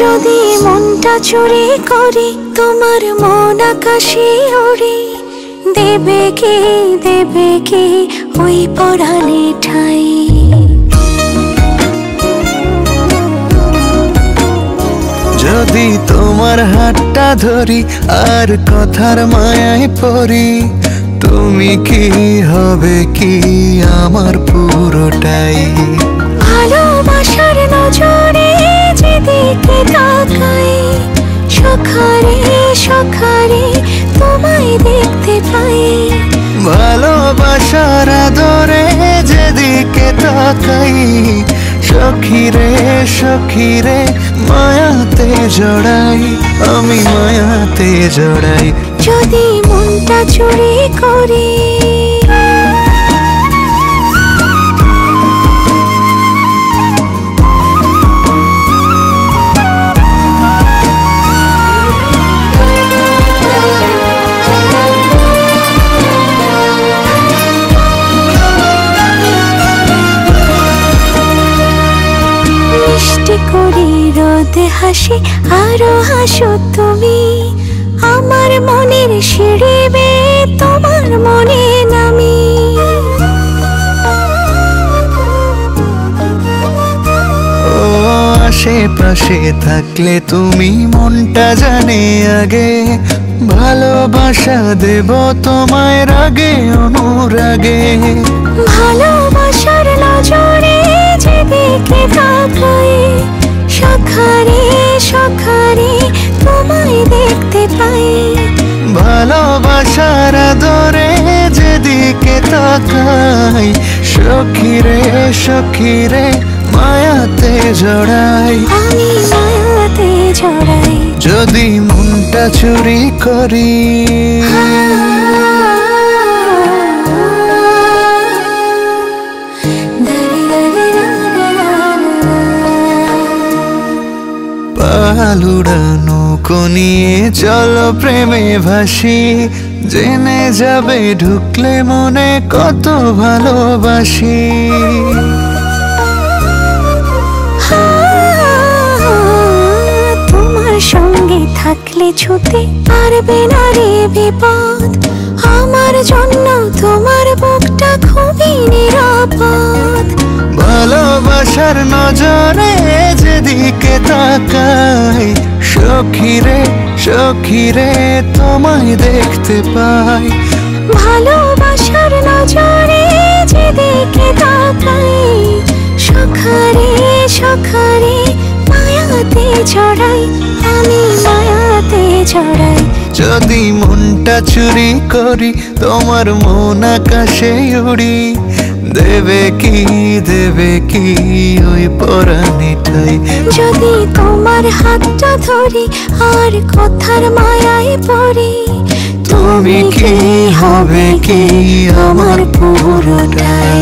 যদি মনটা চুরি করি তোমার মন আকাশে ওড়ে, দেবে কি ওই পরাণে ঠাই। যদি তোমার হাতটা ধরি আর কথার মায়ায় পড়ি, তুমি কি হবে কি আমার পুরোটাই। ভালোবাসার নজরে যেদিকে তাকাই, সখারে সখারে তোমায় দেখতে পাই। ভালোবাসার আদরে যেদিকে তাকাই, সখিরে সখিরে মায়াতে জড়াই, আমি মায়াতে জড়াই। যদি মনটা চুরি করি মিষ্টি করে রোদে হাসি আরো হাসো তুমি, আমার মনের সিঁড়ি বেয়ে তোমার মনে নামি। ও আশেপাশে থাকলে তুমি মনটা জানে আগে, ভালোবাসা দেব তোমায় রাগে অনুরাগে। ভালোবাসার নজরে যেদিকে তাকাই, সখারে সখারে তোমায় দেখতে পাই। ভালোবাসার আদরে যেদিকে তাকাই, সখিরে সখিরে মায়াতে জড়াই, আমি মায়াতে জড়াই। যদি মনটা চুরি করি পালুড়ানো নিয়ে চলো প্রেমে ভাসি, জেনে যাবে ঢুকলে মনে কত ভালোবাসি। তোমার সঙ্গে থাকলে ছুতে পারবে না রে বিপদ, আমার জন্য তোমার বুকটা খুবই নিরাপদ। ভালোবাসার নজরে যেদিকে তাকাই, সখিরে সখিরে তোমায় দেখতে পাই। ভালোবাসার নজরে যেদিকে তাকাই, সখারে সখারে মায়াতে জড়াই, আমি মায়াতে জড়াই। যদি মনটা চুরি করি তোমার মন আকাশে উড়ি, দেবে কি ওই পরাণে ঠাই। যদি তোমার হাতটা ধরি আর কথার মায়ায় পড়ি, তুমি কি হবে কি আমার পুরোটাই।